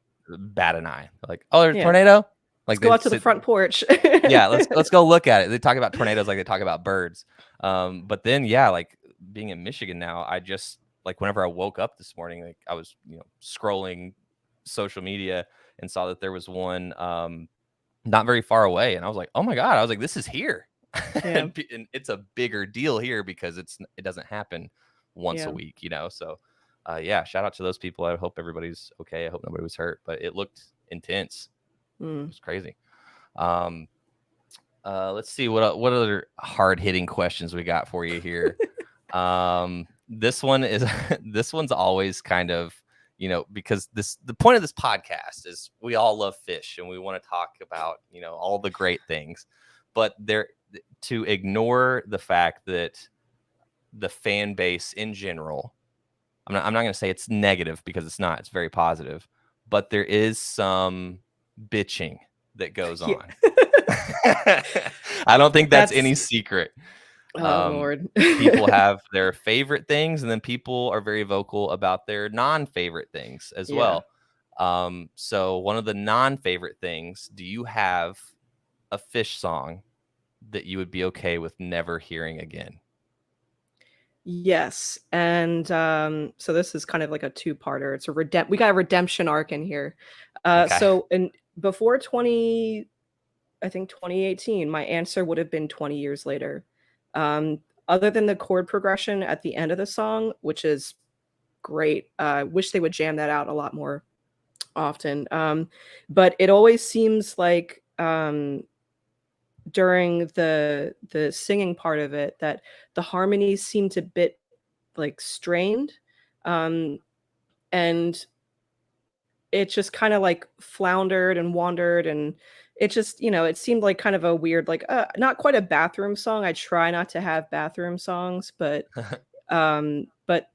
Speaker 1: bat an eye. Like, oh, there's a
Speaker 2: Yeah.
Speaker 1: tornado?
Speaker 2: Let's
Speaker 1: Like
Speaker 2: go
Speaker 1: they
Speaker 2: out to the
Speaker 1: sit,
Speaker 2: front porch.
Speaker 1: yeah, let's go look at it. They talk about tornadoes like they talk about birds. But then yeah, like being in Michigan now, I just, like, whenever I woke up this morning, like I was, scrolling social media and saw that there was one not very far away, and I was like, oh my God, I was like, this is here.
Speaker 2: Yeah.
Speaker 1: And it's a bigger deal here because it doesn't happen once a
Speaker 2: Yeah.
Speaker 1: week, so yeah, shout out to those people. I hope everybody's okay. I hope nobody was hurt, but it looked intense. It
Speaker 2: Mm.
Speaker 1: was crazy. Let's see what other hard-hitting questions we got for you here. This one is this one's always kind of, because the point of this podcast is we all love Phish and we want to talk about, all the great things, but to ignore the fact that the fan base in general, I'm not going to say it's negative, because it's not. It's very positive, but there is some bitching that goes
Speaker 2: Yeah.
Speaker 1: on. I don't think that's any
Speaker 2: That's
Speaker 1: secret.
Speaker 2: oh Lord.
Speaker 1: People have their favorite things, and then people are very vocal about their non-favorite things as
Speaker 2: Yeah.
Speaker 1: well. So one of the non-favorite things, do you have a Phish song that you would be okay with never hearing again?
Speaker 2: Yes. And so this is kind of like a two-parter. It's we got a redemption arc in here.
Speaker 1: Okay.
Speaker 2: So in before 2018, my answer would have been 20 years later. Other than the chord progression at the end of the song, which is great. I wish they would jam that out a lot more often. But it always seems like during the singing part of it that the harmonies seemed a bit like strained. Um, and it just kind of like floundered and wandered, and it just, it seemed like kind of a weird, like not quite a bathroom song. I try not to have bathroom songs, but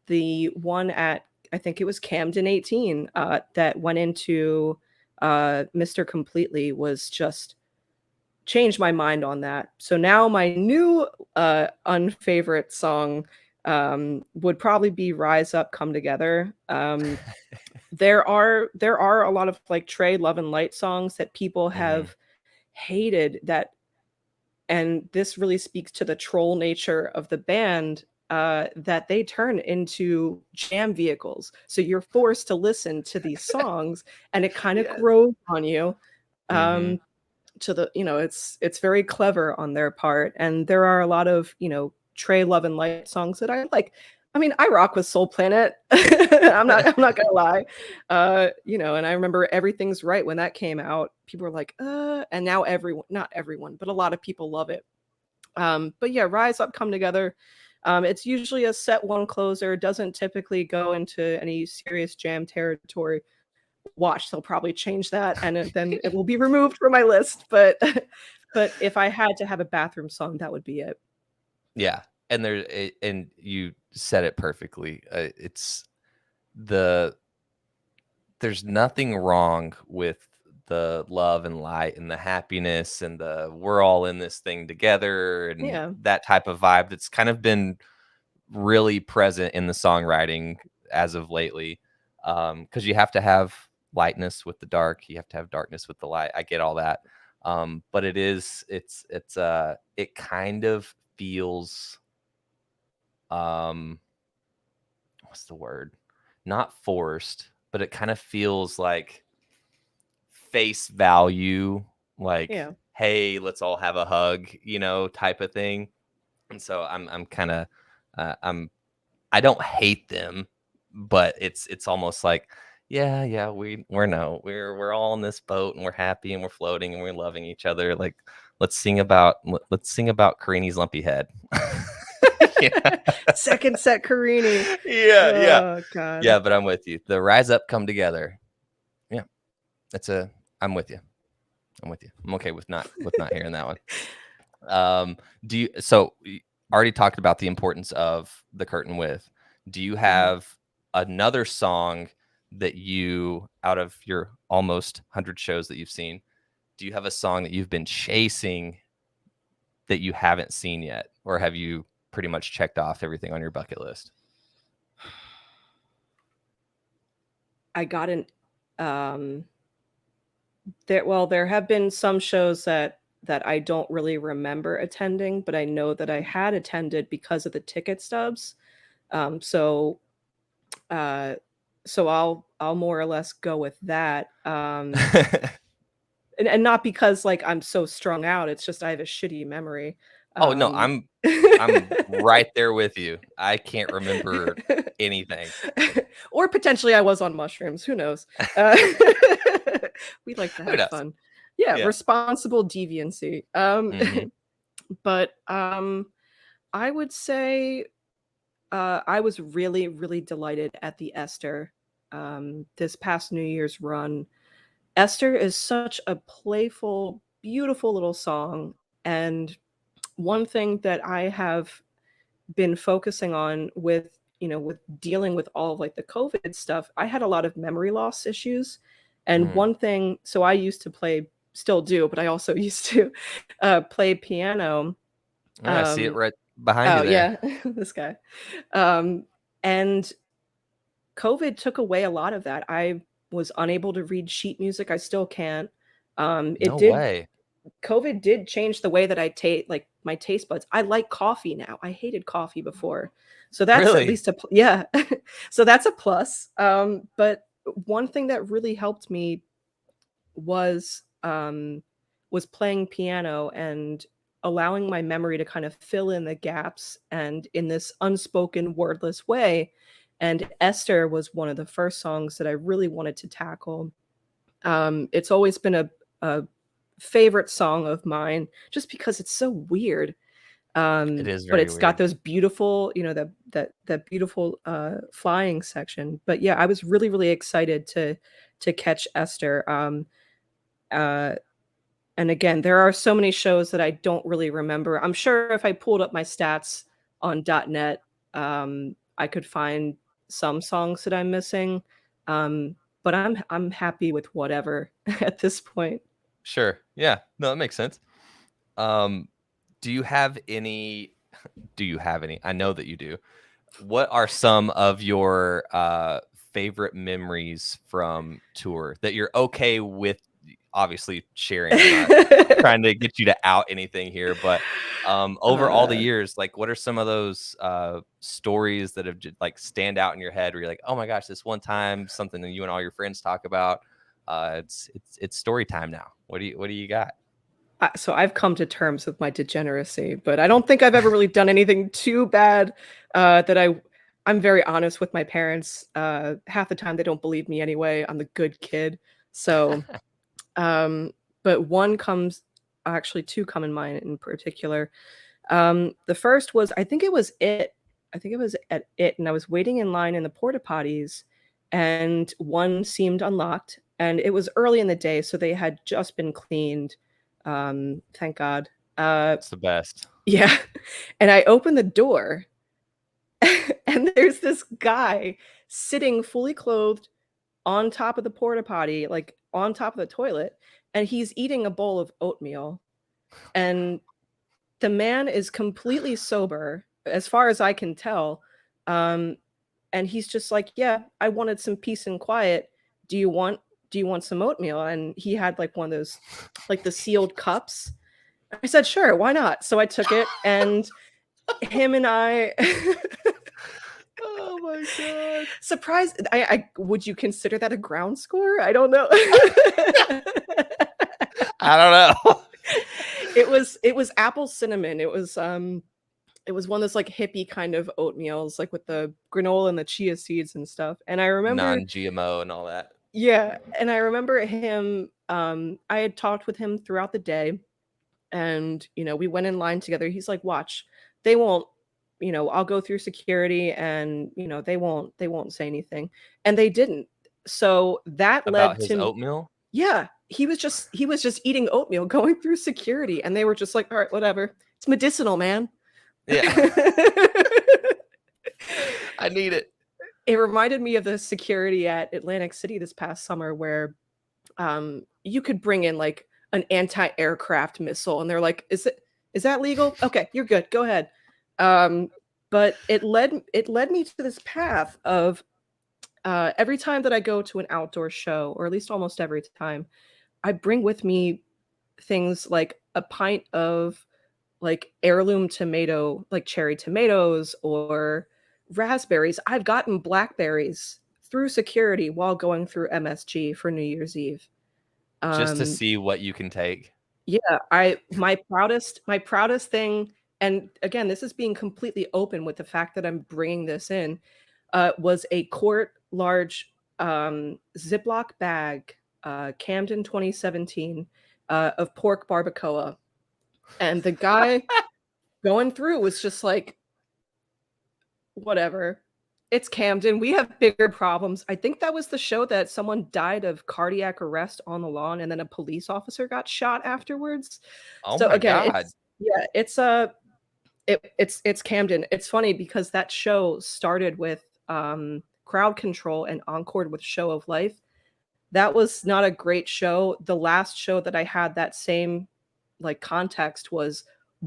Speaker 2: the one at, I think it was Camden 18, that went into Mr. Completely was just changed my mind on that. So now my new unfavorite song would probably be Rise Up, Come Together. There are a lot of like Trey Love and Light songs that people
Speaker 1: Hmm.
Speaker 2: have hated, that, and this really speaks to the troll nature of the band, that they turn into jam vehicles. So you're forced to listen to these songs, and it kind of
Speaker 1: Yes.
Speaker 2: grows on you.
Speaker 1: Hmm.
Speaker 2: Um, to the, it's very clever on their part, and there are a lot of, Trey Love and Light songs that I like. I mean, I rock with Soul Planet. I'm not gonna lie. And I remember Everything's Right when that came out. People were like, and now everyone, not everyone, but a lot of people love it. But yeah, Rise Up, Come Together. It's usually a set one closer, doesn't typically go into any serious jam territory. Watch, they'll probably change that, and then it will be removed from my list. But but if I had to have a bathroom song, that would be it.
Speaker 1: Yeah, and you said it perfectly. It's the there's nothing wrong with the love and light and the happiness and the we're all in this thing together and
Speaker 2: Yeah.
Speaker 1: that type of vibe that's kind of been really present in the songwriting as of lately. Because you have to have lightness with the dark, you have to have darkness with the light. I get all that. But it kind of feels, what's the word? Not forced, but it kind of feels like face value, like,
Speaker 2: Yeah.
Speaker 1: hey, let's all have a hug, type of thing. And so I'm kind of, I'm I don't hate them, but it's almost like Yeah, we're all in this boat and we're happy and we're floating and we're loving each other. Like, let's sing about Karini's lumpy head. Yeah.
Speaker 2: Second set Carini.
Speaker 1: Yeah.
Speaker 2: Oh God.
Speaker 1: Yeah, but I'm with you. The rise up, come together. Yeah. I'm with you. I'm with you. I'm okay with not hearing that one. You already talked about the importance of the curtain width. Do you have another song that you, out of your almost 100 shows that you've seen, do you have a song that you've been chasing that you haven't seen yet? Or have you pretty much checked off everything on your bucket list?
Speaker 2: I got an there have been some shows that I don't really remember attending, but I know that I had attended because of the ticket stubs. So I'll more or less go with that. And not because like I'm so strung out, it's just I have a shitty memory.
Speaker 1: Oh no, I'm right there with you. I can't remember anything.
Speaker 2: Or potentially I was on mushrooms. Who knows? We like to have fun. Yeah, responsible deviancy. But I would say I was really, really delighted at the Esther this past New Year's run. Esther is such a playful, beautiful little song. And one thing that I have been focusing on with, with dealing with all of like the COVID stuff, I had a lot of memory loss issues. And one thing, so I used to play, still do, but I also used to play piano.
Speaker 1: I see it right behind you there.
Speaker 2: Yeah, this guy. And COVID took away a lot of that. I was unable to read sheet music. I still can't.
Speaker 1: No way.
Speaker 2: COVID did change the way that I take like my taste buds. I like coffee now. I hated coffee before. So that's
Speaker 1: really?
Speaker 2: At least yeah. So that's a plus. But one thing that really helped me was playing piano and allowing my memory to kind of fill in the gaps and in this unspoken wordless way. And Esther was one of the first songs that I really wanted to tackle. It's always been a favorite song of mine just because it's so weird.
Speaker 1: It is
Speaker 2: but
Speaker 1: very
Speaker 2: it's
Speaker 1: weird.
Speaker 2: got those beautiful, that beautiful flying section. But yeah, I was really, really excited to catch Esther. And again, there are so many shows that I don't really remember. I'm sure if I pulled up my stats on .net, I could find some songs that I'm missing. But I'm happy with whatever at this point.
Speaker 1: Sure. Yeah. No, that makes sense. Do you have any? I know that you do. What are some of your favorite memories from tour that you're okay with? Obviously, sharing. I'm not trying to get you to out anything here, but over all the years, like, what are some of those stories that have just, like, stand out in your head where you're like, oh my gosh, this one time, something that you and all your friends talk about? It's story time now. What do you got?
Speaker 2: So I've come to terms with my degeneracy, but I don't think I've ever really done anything too bad. I'm very honest with my parents. Half the time they don't believe me anyway. I'm the good kid. So, but actually two come in mind in particular. The first was, I think it was at it, and I was waiting in line in the porta potties, and one seemed unlocked, and it was early in the day, so they had just been cleaned. Thank God.
Speaker 1: It's the best.
Speaker 2: Yeah. And I opened the door and there's this guy sitting fully clothed on top of the porta potty, like on top of the toilet, and he's eating a bowl of oatmeal. And the man is completely sober, as far as I can tell. And he's just like, yeah, I wanted some peace and quiet. Do you want some oatmeal? And he had like one of those, like the sealed cups. I said, sure, why not? So I took it, and him and I
Speaker 1: Oh my God.
Speaker 2: Surprise. I would you consider that a ground score? I don't know.
Speaker 1: I don't know.
Speaker 2: It was apple cinnamon. It was It was one of those like hippie kind of oatmeals, like with the granola and the chia seeds and stuff. And I remember,
Speaker 1: Non-GMO and all that.
Speaker 2: yeah, and I remember him. I had talked with him throughout the day, and we went in line together. He's like, "Watch, they won't. I'll go through security, and they won't say anything." And they didn't. So that
Speaker 1: About
Speaker 2: led
Speaker 1: his
Speaker 2: to,
Speaker 1: oatmeal?
Speaker 2: yeah, he was just eating oatmeal going through security, and they were just like, "All right, whatever. It's medicinal, man."
Speaker 1: Yeah. I need it.
Speaker 2: It reminded me of the security at Atlantic City this past summer where you could bring in like an anti-aircraft missile and they're like, is that legal? Okay, you're good. Go ahead. Um, but it led me to this path of every time that I go to an outdoor show, or at least almost every time, I bring with me things like a pint of like heirloom tomato, like cherry tomatoes or raspberries. I've gotten blackberries through security while going through MSG for New Year's Eve.
Speaker 1: Just to
Speaker 2: Um,
Speaker 1: see what you can take.
Speaker 2: yeah, my proudest thing, and again, this is being completely open with the fact that I'm bringing this in, was a quart large Ziploc bag, Camden 2017, of pork barbacoa, and the guy going through was just like, whatever. It's Camden. We have bigger problems. I think that was the show that someone died of cardiac arrest on the lawn and then a police officer got shot afterwards.
Speaker 1: Oh
Speaker 2: So
Speaker 1: my
Speaker 2: again,
Speaker 1: God.
Speaker 2: it's Camden. It's funny because that show started with crowd control and encored with Show of Life. That was not a great show. The last show that I had that same like context was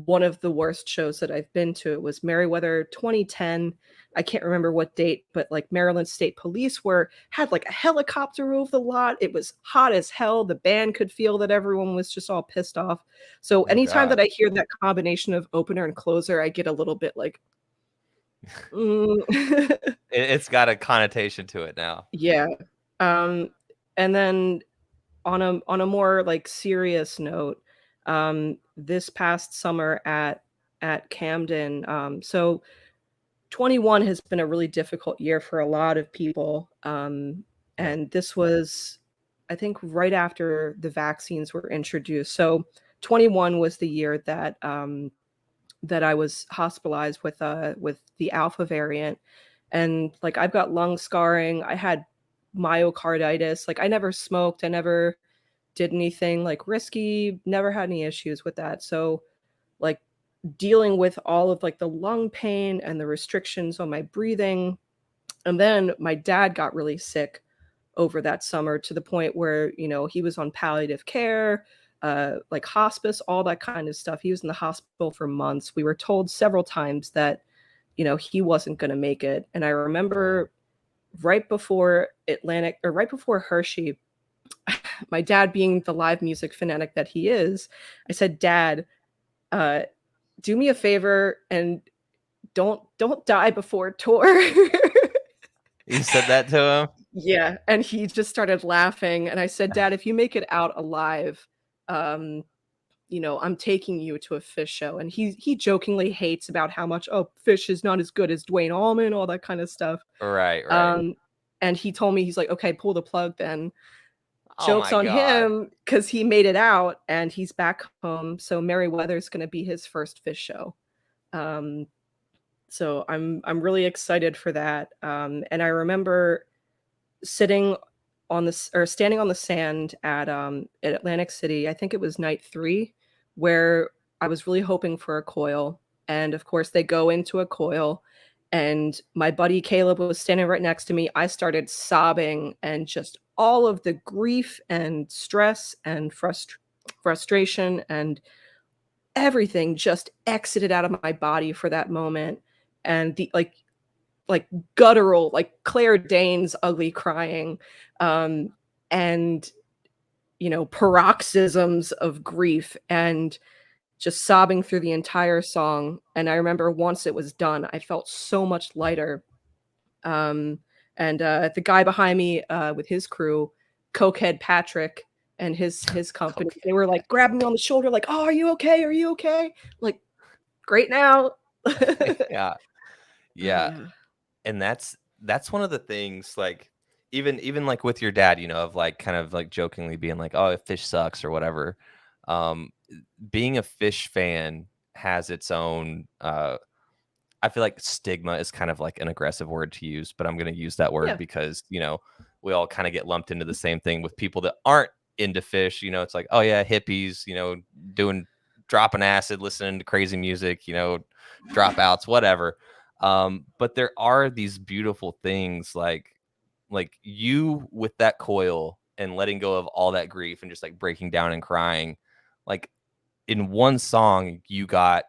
Speaker 2: one of the worst shows that I've been to. It was Merriweather 2010. I can't remember what date, but like Maryland State Police had like a helicopter over the lot. It was hot as hell. The band could feel that everyone was just all pissed off. So
Speaker 1: Oh
Speaker 2: anytime that
Speaker 1: God.
Speaker 2: I hear that combination of opener and closer, I get a little bit like, mm.
Speaker 1: It's got a connotation to it now.
Speaker 2: Yeah. Um, and then on a more like serious note, this past summer at Camden, so 21 has been a really difficult year for a lot of people,
Speaker 1: Yeah.
Speaker 2: and this was, I think, right after the vaccines were introduced. So 21 was the year that I was hospitalized with the alpha variant, and like I've got lung scarring. I had myocarditis. Like I never smoked. I never did anything like risky, never had any issues with that. So like dealing with all of like the lung pain and the restrictions on my breathing. And then my dad got really sick over that summer to the point where, he was on palliative care, like hospice, all that kind of stuff. He was in the hospital for months. We were told several times that, he wasn't going to make it. And I
Speaker 1: Oh.
Speaker 2: remember right before Atlantic, or right before Hershey, my dad being the live music fanatic that he is, I said, "Dad, uh, do me a favor and don't die before tour."
Speaker 1: You said that to him?
Speaker 2: Yeah, and he just started laughing, and I said, "Dad, if you make it out alive, um, I'm taking you to a Phish show." And he jokingly hates about how much, "Oh, Phish is not as good as Dwayne Allman," all that kind of stuff.
Speaker 1: Right, right.
Speaker 2: Um, and he told me, he's like, "Okay, pull the plug then."
Speaker 1: Oh
Speaker 2: Joke's
Speaker 1: my
Speaker 2: on
Speaker 1: God.
Speaker 2: him because he made it out and he's back home. So Merriweather's going to be his first Phish show. Um, so I'm really excited for that. And I remember sitting on this, or standing on the sand at Atlantic City. I think it was night 3, where I was really hoping for a coil. And of course, they go into a coil. And my buddy Caleb was standing right next to me. I started sobbing, and just all of the grief and stress and frustration and everything just exited out of my body for that moment. And the like guttural, like Claire Danes ugly crying, um, and paroxysms of grief, and just sobbing through the entire song. And I remember once it was done, I felt so much lighter. Um, and the guy behind me with his crew, Cokehead Patrick and his company, they
Speaker 1: Okay.
Speaker 2: were like grabbing me on the shoulder, like, "Oh, are you okay? Are you okay?" Like, great now.
Speaker 1: Yeah.
Speaker 2: Oh
Speaker 1: Yeah.
Speaker 2: yeah.
Speaker 1: And that's one of the things, like, even like with your dad, of like kind of like jokingly being like, oh, Fish sucks or whatever. um Being a Fish fan has its own, I feel like stigma is kind of like an aggressive word to use, but I'm going to use that word
Speaker 2: Yeah.
Speaker 1: because, we all kind of get lumped into the same thing with people that aren't into Fish. It's like, oh yeah, hippies, doing, dropping acid, listening to crazy music, dropouts, whatever. But there are these beautiful things, like you with that coil and letting go of all that grief and just like breaking down and crying. Like, in one song, you got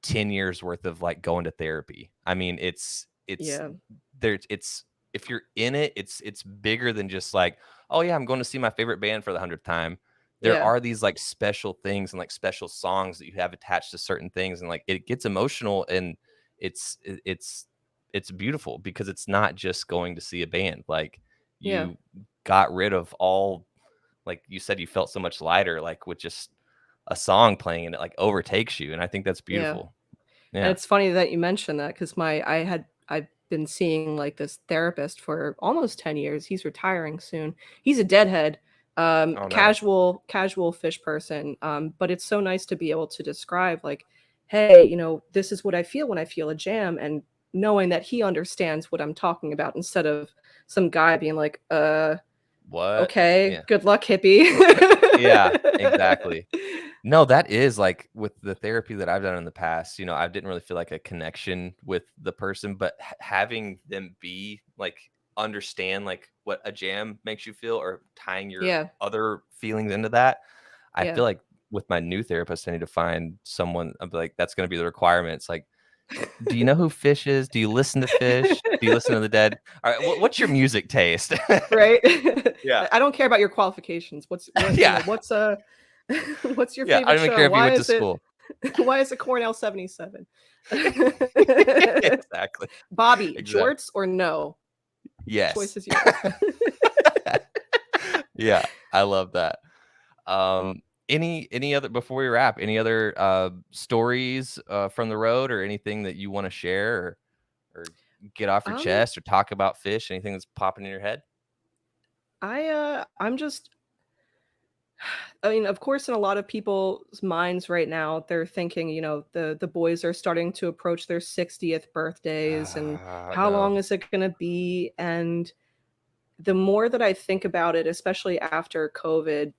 Speaker 1: 10 years worth of like going to therapy. I mean, it's
Speaker 2: Yeah.
Speaker 1: there. It's, if you're in it, it's bigger than just like, oh yeah, I'm going to see my favorite band for the 100th time. There
Speaker 2: Yeah.
Speaker 1: are these like special things and like special songs that you have attached to certain things, and like it gets emotional, and it's beautiful because it's not just going to see a band. Like,
Speaker 2: Yeah.
Speaker 1: you got rid of all, like you said, you felt so much lighter, like with just a song playing, and it like overtakes you, and I think that's
Speaker 2: Yeah.
Speaker 1: beautiful.
Speaker 2: And
Speaker 1: Yeah.
Speaker 2: it's funny that you mentioned that because I've been seeing like this therapist for almost 10 years. He's retiring soon. He's a deadhead,
Speaker 1: Oh, nice.
Speaker 2: casual Fish person. But it's so nice to be able to describe like, hey, this is what I feel when I feel a jam, and knowing that he understands what I'm talking about instead of some guy being like,
Speaker 1: What?
Speaker 2: okay,
Speaker 1: Yeah.
Speaker 2: good luck, hippie.
Speaker 1: Yeah, exactly. No, that is like with the therapy that I've done in the past, I didn't really feel like a connection with the person, but having them be like, understand like what a jam makes you feel, or tying your
Speaker 2: Yeah.
Speaker 1: other feelings into that. I
Speaker 2: Yeah.
Speaker 1: feel like with my new therapist, I need to find someone. I'm like, that's going to be the requirement. It's like, do you know who Fish is? Do you listen to Fish? Do you listen to the Dead? All right, what's your music taste?
Speaker 2: Right?
Speaker 1: Yeah.
Speaker 2: I don't care about your qualifications.
Speaker 1: Yeah.
Speaker 2: What's what's your
Speaker 1: Yeah, I
Speaker 2: favorite
Speaker 1: don't even
Speaker 2: show?
Speaker 1: care if you went to school.
Speaker 2: Why is it Cornell 77?
Speaker 1: Exactly.
Speaker 2: Bobby,
Speaker 1: Exactly.
Speaker 2: jorts or no? Choice
Speaker 1: Yes.
Speaker 2: is yours.
Speaker 1: Yeah, I love that. Any other, before we wrap, any other stories from the road, or anything that you want to share, or get off your
Speaker 2: Um,
Speaker 1: chest, or talk about Fish, anything that's popping in your head?
Speaker 2: I'm just I mean, of course, in a lot of people's minds right now, they're thinking, the boys are starting to approach their 60th birthdays, and how
Speaker 1: No.
Speaker 2: long is it going to be? And the more that I think about it, especially after COVID,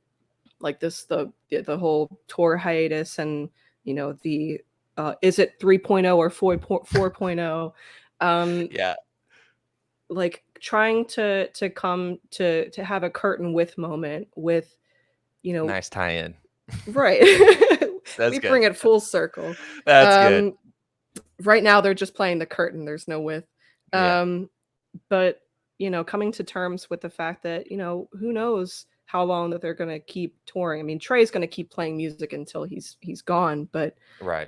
Speaker 2: like the whole tour hiatus, and the is it 3.0 or 4.0, um,
Speaker 1: Yeah,
Speaker 2: like trying to come to have a curtain with moment with you know
Speaker 1: nice tie-in.
Speaker 2: right.
Speaker 1: That's
Speaker 2: We
Speaker 1: good.
Speaker 2: bring it full circle.
Speaker 1: That's good.
Speaker 2: um right now they're just playing the curtain, there's no with.
Speaker 1: Yeah,
Speaker 2: um but coming to terms with the fact that who knows how long that they're going to keep touring. I mean, Trey's going to keep playing music until he's gone,
Speaker 1: right,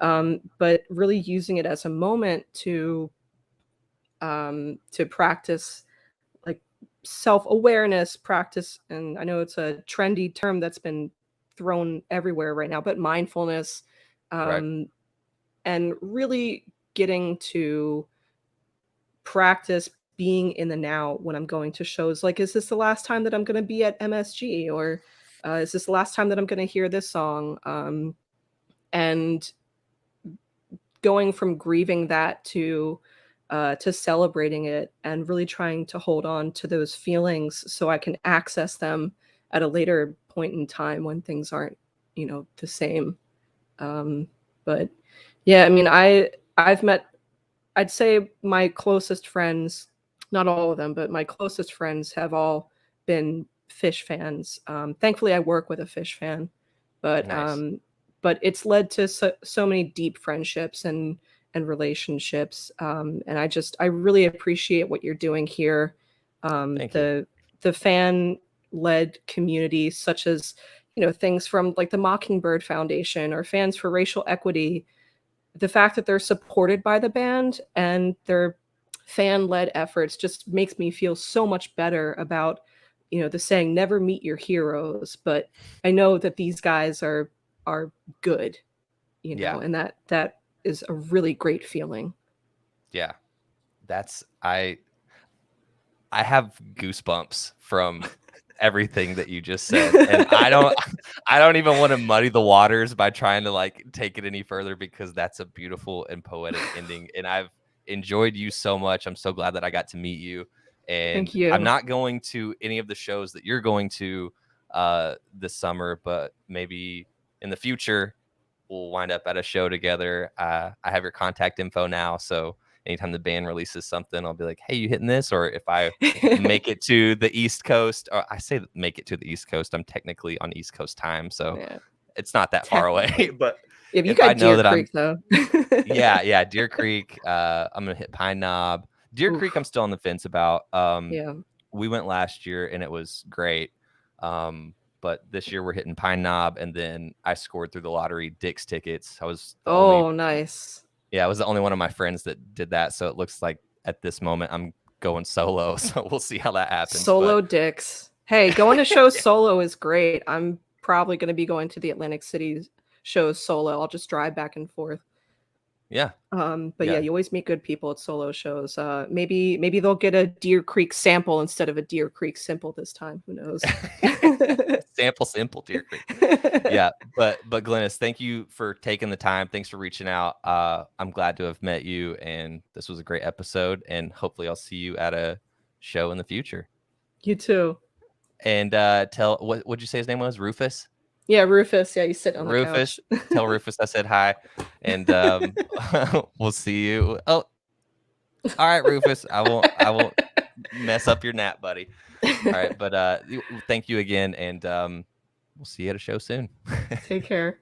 Speaker 2: but really using it as a moment to practice like self-awareness practice. And I know it's a trendy term that's been thrown everywhere right now, but mindfulness,
Speaker 1: right.
Speaker 2: um and really getting to practice being in the now when I'm going to shows. Like, is this the last time that I'm going to be at MSG? Or is this the last time that I'm going to hear this song? And going from grieving that to celebrating it, and really trying to hold on to those feelings so I can access them at a later point in time when things aren't, the same. But yeah, I mean, I've met, I'd say my closest friends, not all of them, but my closest friends have all been Fish fans. Thankfully, I work with a Fish fan, but
Speaker 1: Nice.
Speaker 2: it's led to so many deep friendships and relationships. And I really appreciate what you're doing here.
Speaker 1: Thank you.
Speaker 2: The fan led community, such as things from like the Mockingbird Foundation or Fans for Racial Equity, the fact that they're supported by the band and their fan-led efforts just makes me feel so much better about the saying never meet your heroes, but I know that these guys are good,
Speaker 1: Yeah.
Speaker 2: and that is a really great feeling.
Speaker 1: Yeah. That's I have goosebumps from everything that you just said. And I don't even want to muddy the waters by trying to like take it any further, because that's a beautiful and poetic ending. And I've enjoyed you so much. I'm so glad that I got to meet you.
Speaker 2: Thank
Speaker 1: And I'm
Speaker 2: you.
Speaker 1: not going to any of the shows that you're going to this summer, but maybe in the future we'll wind up at a show together. I have your contact info now, so anytime the band releases something, I'll be like, hey, you hitting this? Or if I make it to the East Coast, or I say make it to the East Coast, I'm technically on East Coast time, so
Speaker 2: Yeah,
Speaker 1: it's not that far away.
Speaker 2: technically.
Speaker 1: But
Speaker 2: Yeah, you
Speaker 1: if I
Speaker 2: got
Speaker 1: know
Speaker 2: Deer
Speaker 1: that I'm,
Speaker 2: Creek though.
Speaker 1: yeah, Deer Creek, I'm gonna hit Pine Knob. Deer Creek, I'm
Speaker 2: Oof.
Speaker 1: still on the fence about.
Speaker 2: Yeah.
Speaker 1: We went last year and it was great. But this year we're hitting Pine Knob, and then I scored through the lottery Dick's tickets. I was the only,
Speaker 2: Oh, nice.
Speaker 1: yeah, I was the only one of my friends that did that. So it looks like at this moment I'm going solo. So we'll see how that happens. But
Speaker 2: Solo dicks. Hey, going to shows solo is great. I'm probably going to be going to the Atlantic City shows solo. I'll just drive back and forth.
Speaker 1: yeah,
Speaker 2: But yeah,
Speaker 1: yeah.
Speaker 2: you always meet good people at solo shows. Maybe they'll get a Deer Creek sample instead of a Deer Creek simple this time. Who knows?
Speaker 1: Sample Deer Creek. Yeah, but Glynnis, thank you for taking the time. Thanks for reaching out. I'm glad to have met you, and this was a great episode. And hopefully, I'll see you at a show in the future.
Speaker 2: You too.
Speaker 1: And tell what'd you say his name was? Rufus.
Speaker 2: Yeah, Rufus. Yeah, you sit on the
Speaker 1: Rufus.
Speaker 2: couch.
Speaker 1: Tell Rufus I said hi, and we'll see you. Oh, all right, Rufus. I won't mess up your nap, buddy. All right, but thank you again, and we'll see you at a show soon.
Speaker 2: Take care.